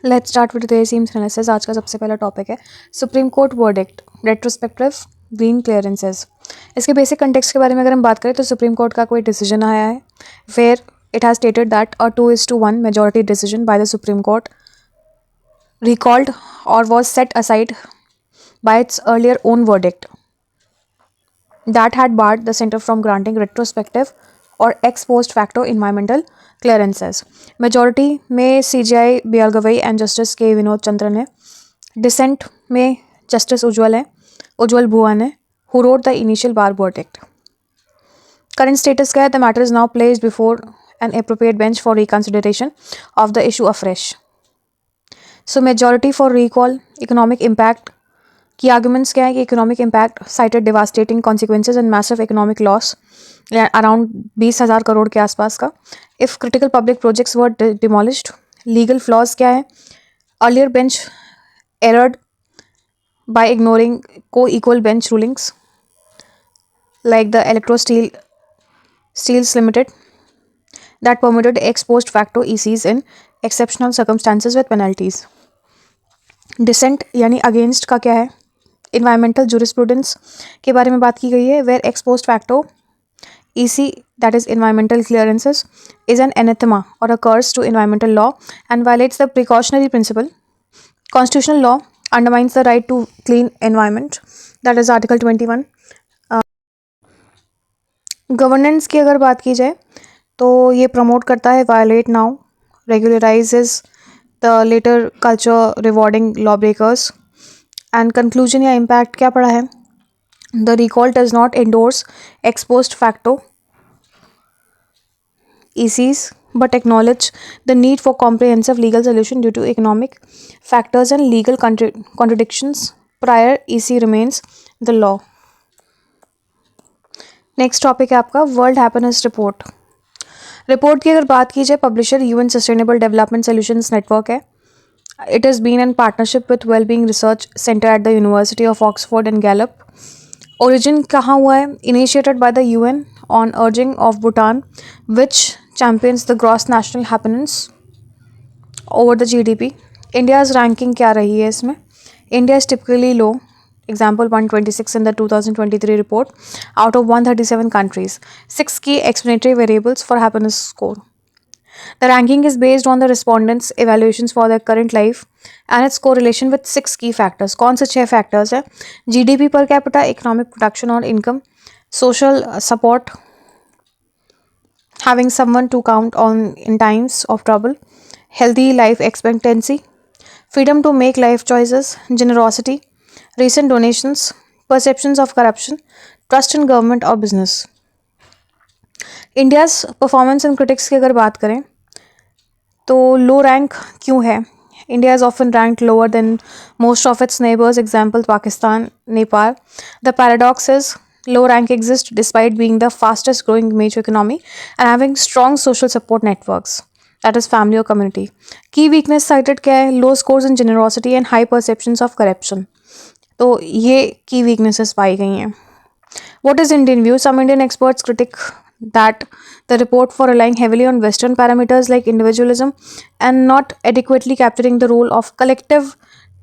Let's start with today's AIIMS analysis. आज का सबसे पहला टॉपिक है supreme court verdict retrospective green clearances. इसके बेसिक कंटेक्स्ट के बारे में अगर हम बात करें तो सुप्रीम कोर्ट का कोई डिसीजन आया है where it has stated that a 2:1 majority decision by the Supreme Court recalled or was set aside by its earlier own verdict that had barred the center from granting retrospective और ex post facto environmental clearances. Majority में CJI बियालगवई and justice के विनोद चंद्रन है. Decent में justice उज्जवल भुवन है, who wrote the initial bar verdict. Current status क्या है? The matter is now placed before an appropriate bench for reconsideration of the issue afresh. So majority for recall, economic impact की arguments क्या है कि economic impact cited devastating consequences and massive economic loss around 20,000 crore के आसपास का if critical public projects were demolished. Legal flaws क्या है? Earlier bench erred by ignoring co-equal bench rulings like the Electro Steels Limited that permitted ex post facto ECs in exceptional circumstances with penalties. Dissent यानी against का क्या है? Environmental jurisprudence के बारे में बात की गई है where ex post facto EC that is environmental clearances is an anathema or a curse to environmental law and violates the precautionary principle. Constitutional law undermines the right to clean environment, that is article 21. Governance की अगर बात की जाए तो ये promote करता है violate now regularises the latter culture rewarding law breakers. And conclusion या इम्पैक्ट क्या पड़ा है? The recall does not endorse ex post facto ECs but acknowledge the need for comprehensive legal solution due to economic factors and legal contradictions. Prior EC remains the law. Next topic है आपका world happiness report. Report की अगर बात की जाए publisher UN sustainable development solutions network है. It has been in partnership with wellbeing research centre at the university of Oxford and Gallup. Origin कहाँ हुआ है? Initiated by the UN on urging of Bhutan which champions the gross national happiness over the GDP. India's ranking क्या रही है इसमें? India is typically low. Example 126 in the 2023 report out of 137 countries. 6 key explanatory variables for happiness score. The ranking is based on the respondents' evaluations for their current life and its correlation with 6 key factors. कौन से 6 factors है? GDP per capita, economic production or income, social support, having someone to count on in times of trouble, healthy life expectancy, freedom to make life choices, generosity, recent donations, perceptions of corruption, trust in government or business. India's performance and critics की अगर बात करें तो लो rank क्यों है? India is often ranked lower than most of its neighbours, example Pakistan, Nepal. The paradox is low rank exists despite being the fastest growing major economy and having strong social support networks, that is family or community. Key weakness cited क्या है? Low scores in generosity and high perceptions of corruption. तो ये की weaknesses पाई गई हैं. What is Indian view? Some Indian experts critique that the report for relying heavily on Western parameters like individualism and not adequately capturing the role of collective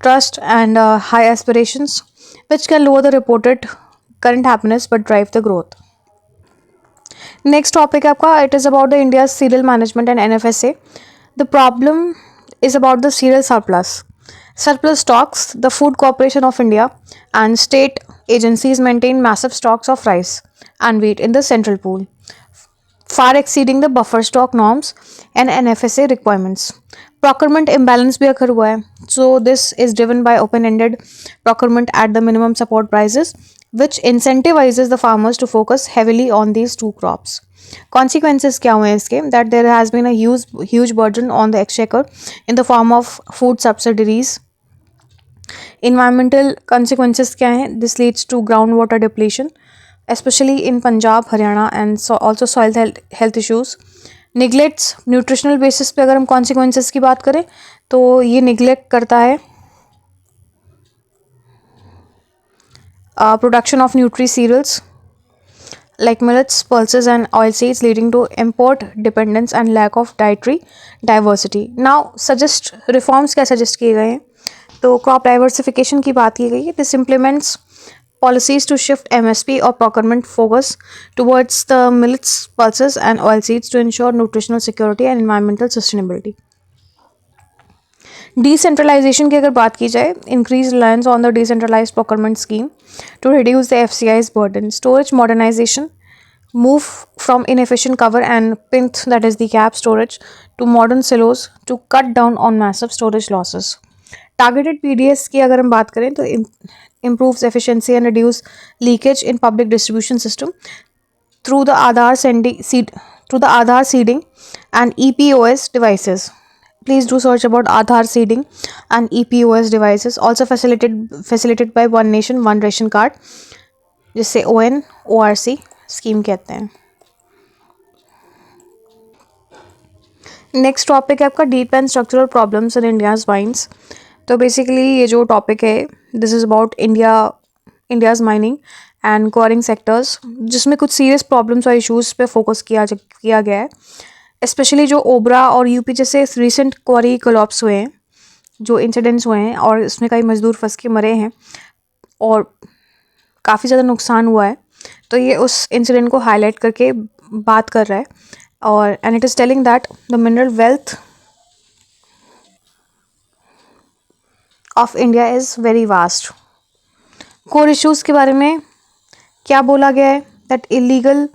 trust and high aspirations, which can lower the reported current happiness but drive the growth. Next topic आपका it is about the India's cereal management and NFSA. The problem is about the cereal surplus. Surplus stocks, the Food Corporation of India and state agencies maintain massive stocks of rice and wheat in the central pool, far exceeding the buffer stock norms and NFSA requirements. Procurement imbalance भी occur हुआ है. So this is driven by open-ended procurement at the minimum support prices, which incentivizes the farmers to focus heavily on these two crops. Consequences क्या हुए इसके? That there has been a huge burden on the exchequer in the form of food subsidies. Environmental consequences क्या हैं? This leads to groundwater depletion, especially in Punjab, Haryana, and also soil health issues. Neglects nutritional basis पे अगर हम consequences की बात करें तो ये neglect करता है production of nutri cereals, like millets, pulses, and oilseeds, leading to import dependence and lack of dietary diversity. Now, suggest reforms क्या suggest किए गए हैं? तो क्रॉप डाइवर्सिफिकेशन की बात की गई है. This implements policies to shift MSP or procurement focus towards the millets, pulses, and oilseeds to ensure nutritional security and environmental sustainability. Decentralization की अगर बात की जाए, increase reliance on the decentralized procurement scheme to reduce the FCI's burden. Storage modernization, move from inefficient cover and plinth, that is the cap storage, to modern silos to cut down on massive storage losses. Targeted PDS की अगर हम बात करें तो improves efficiency and reduce leakage in public distribution system through the Aadhaar seeding and EPOS devices. Please do search about Aadhaar seeding and EPOS devices. Also facilitated by One Nation One Ration Card, जिससे ONORC scheme कहते हैं. Next topic है आपका deep and structural problems in India's mines. तो basically ये जो topic है, this is about India's mining and quarrying sectors, जिसमें कुछ सीरियस प्रॉब्लम्स और इश्यूज़ पे फोकस किया गया है. स्पेशली जो ओबरा और यूपी जैसे रिसेंट क्वारी कोलैप्स हुए हैं, जो इंसिडेंट्स हुए हैं और इसमें कई मजदूर फंस के मरे हैं और काफ़ी ज़्यादा नुकसान हुआ है, तो ये उस इंसिडेंट को हाईलाइट करके बात कर रहा है. और and it is telling that the mineral wealth of India is very vast. Core issues के बारे में क्या बोला गया है? That illegal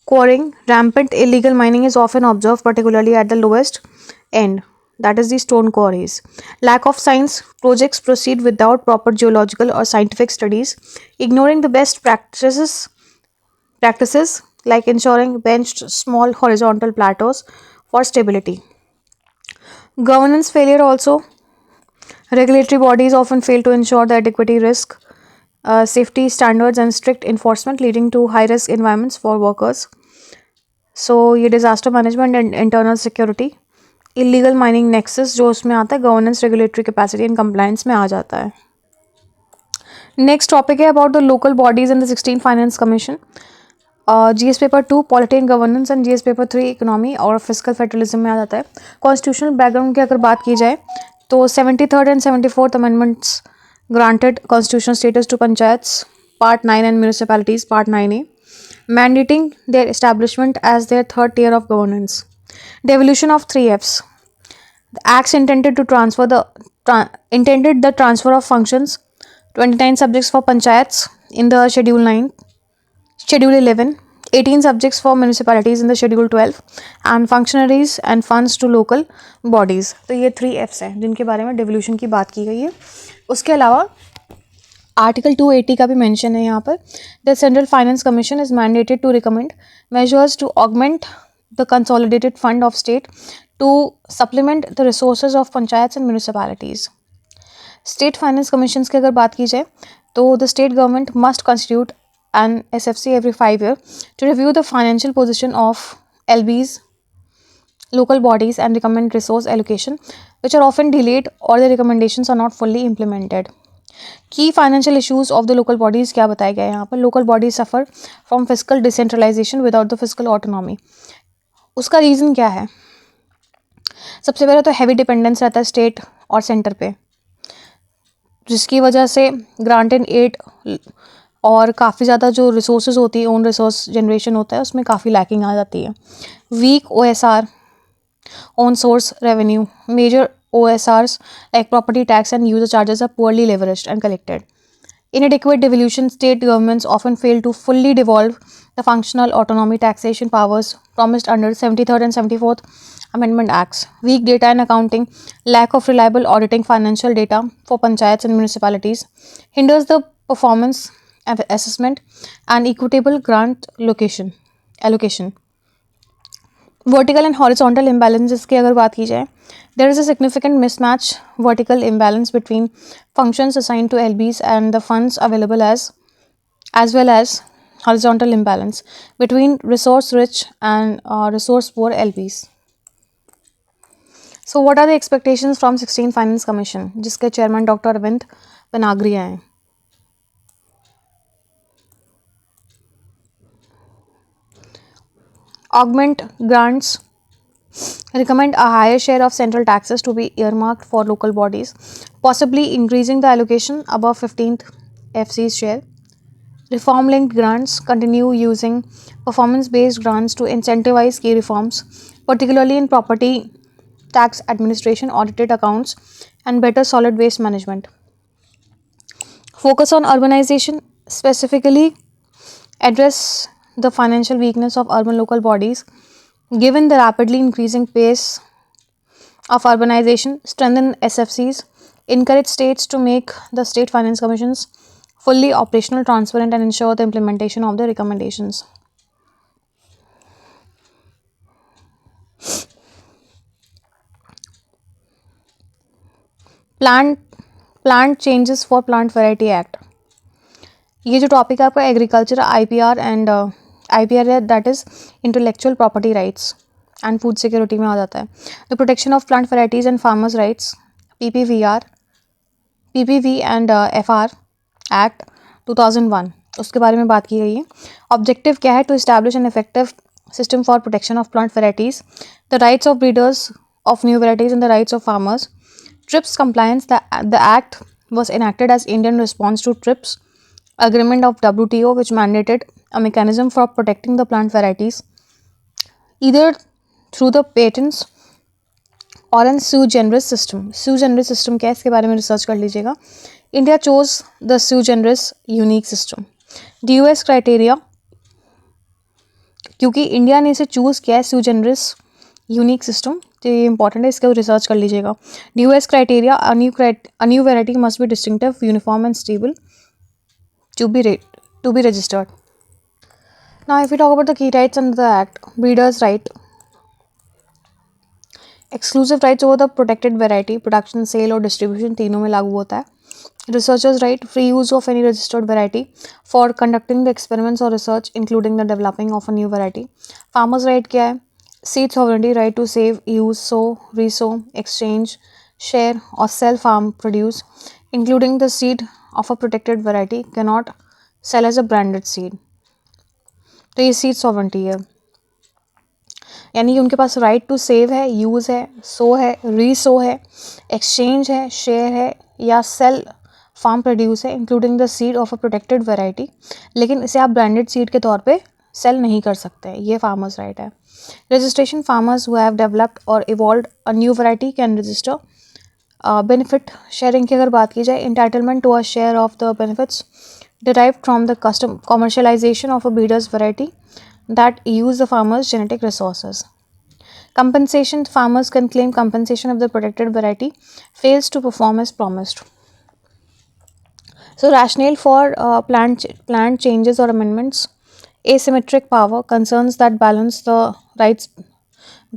quarrying, rampant illegal mining is often observed, particularly at the lowest end, that is the stone quarries. Lack of science, projects proceed without proper geological or scientific studies, ignoring the best practices like ensuring benched small horizontal plateaus for stability. Governance failure also. Regulatory bodies often fail to ensure the adequate risk, safety standards and strict enforcement, leading to high risk environments for workers. सो ये disaster management and internal security, illegal mining nexus जो उसमें आता है, governance, regulatory capacity and compliance में आ जाता है. Next topic है about the local bodies in the 16 finance commission. GS paper 2 polity and governance and GS paper 3 economy और physical federalism में आ जाता है. कॉन्स्टिट्यूशनल बैकग्राउंड की अगर बात की जाए तो 73rd and 74th amendments granted constitutional status to panchayats, part 9 and municipalities part 9A, mandating their establishment as their third tier of governance. Devolution of 3Fs. The acts intended the transfer of functions, 29 subjects for panchayats in the Schedule 9, Schedule 11, 18 subjects for municipalities in the Schedule 12, and functionaries and funds to local bodies. तो ये 3Fs हैं जिनके बारे में devolution की बात की गई है. उसके अलावा आर्टिकल 280 का भी मेंशन है यहाँ पर. The central finance commission is mandated to recommend measures to augment the consolidated fund of state to supplement the resources of panchayats and municipalities. State finance commission की अगर बात की जाए तो the state government must constitute an SFC every 5 years to review the financial position of LBs, local bodies, and recommend resource allocation, which are often delayed or the recommendations are not fully implemented. की financial issues of the local bodies क्या बताया गया है यहाँ पर? Local bodies suffer from physical decentralization without the physical autonomy. उसका reason क्या है? सबसे पहले तो हैवी डिपेंडेंस रहता है स्टेट और सेंटर पे, जिसकी वजह से ग्रांट एंड एड और काफ़ी ज़्यादा जो रिसोर्सेज होती है, ओन रिसोर्स जनरेशन होता है, उसमें काफ़ी लैकिंग आ जाती है. Weak OSR, own source revenue. Major OSRs like property tax and user charges are poorly leveraged and collected. Inadequate devolution. State governments often fail to fully devolve the functional autonomy taxation powers promised under 73rd and 74th Amendment Acts. Weak data and accounting. Lack of reliable auditing financial data for panchayats and municipalities hinders the performance assessment and equitable grant allocation. Vertical and horizontal imbalances की अगर बात की जाए, there is a significant mismatch vertical imbalance between functions assigned to LBs and the funds available as well as horizontal imbalance between resource rich and resource poor LBs. So what are the expectations from 16 Finance Commission, जिसके chairman doctor Arvind बनागरिया हैं? augment grants, recommend a higher share of central taxes to be earmarked for local bodies, possibly increasing the allocation above 15th FC's share. Reform linked grants, continue using performance based grants to incentivize key reforms, particularly in property tax administration, audited accounts, and better solid waste management. Focus on urbanization, specifically address the financial weakness of urban local bodies. Given the rapidly increasing pace of urbanization, strengthen SFCs, encourage states to make the state finance commissions fully operational, transparent, and ensure the implementation of the recommendations. Plant Plant changes for Plant Variety Act. ये जो topic है आपका agriculture IPR and IPR है, that is intellectual property rights and food security में आ जाता है. The protection of plant varieties and farmers rights, PPV and FR act 2001, उसके बारे में बात की गई है. ऑब्जेक्टिव क्या है? To establish an effective system for protection of plant varieties, the rights of breeders of new varieties, and the rights of farmers. TRIPS compliance. The act was enacted as Indian response to TRIPS agreement of WTO, which mandated a mechanism for protecting the plant varieties, either through the patents or an sui generis system. Sui generis system क्या है, इसके बारे में research कर लीजिएगा. India chose the sui generis unique system. DUS criteria, क्योंकि India ने इसे चूज़ किया है sui generis यूनिक सिस्टम, तो ये इंपॉर्टेंट है, इसका रिसर्च कर लीजिएगा. DUS criteria, a new variety must be distinctive, uniform and stable to be registered. Now if we talk about the key rights under the act, breeders right, exclusive rights over the protected variety, production, sale और distribution तीनों में लागू होता है. Researchers right, free use of any registered variety for conducting the experiments or research, including the developing of a new variety. Farmers right क्या है? Seed sovereignty, right to save, use, sow, resow, exchange, share or sell farm produce, including the seed of a protected variety, cannot sell as a branded seed. तो ये seed sovereignty है, यानी कि उनके पास right to save है, use है, सो है, Resso है, एक्सचेंज है, शेयर है या सेल फार्म प्रोड्यूस है, including the seed of a protected variety, लेकिन इसे आप ब्रांडेड सीड के तौर पे सेल नहीं कर सकते. ये फार्मर्स राइट है. Registration, farmers who have developed और evolved a new variety can register. Benefit sharing की अगर बात की जाए, entitlement to a share of the benefits derived from the commercialization of a breeder's variety that use the farmer's genetic resources. Compensation, farmers can claim compensation if the protected variety fails to perform as promised. So rationale for plant changes or amendments: asymmetric power, concerns that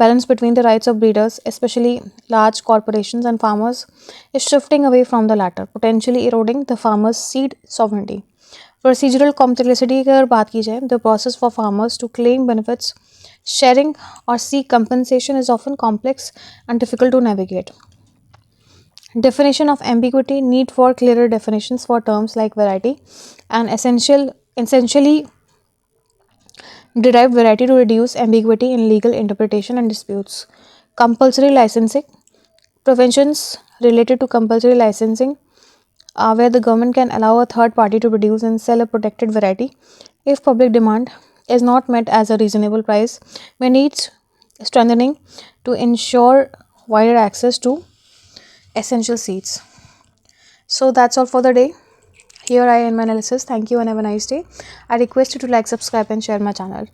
balance between the rights of breeders, especially large corporations, and farmers, is shifting away from the latter, potentially eroding the farmer's seed sovereignty. Procedural complexity की अगर बात की जाए, the process for farmers to claim benefits, sharing or seek compensation is often complex and difficult to navigate. Definition of ambiguity, need for clearer definitions for terms like variety and essentially derived variety to reduce ambiguity in legal interpretation and disputes. Compulsory licensing, provisions related to compulsory licensing, where the government can allow a third party to produce and sell a protected variety if public demand is not met as a reasonable price, may need strengthening to ensure wider access to essential seeds. So that's all for the day. Here I end my analysis. Thank you and have a nice day. I request you to like, subscribe and share my channel.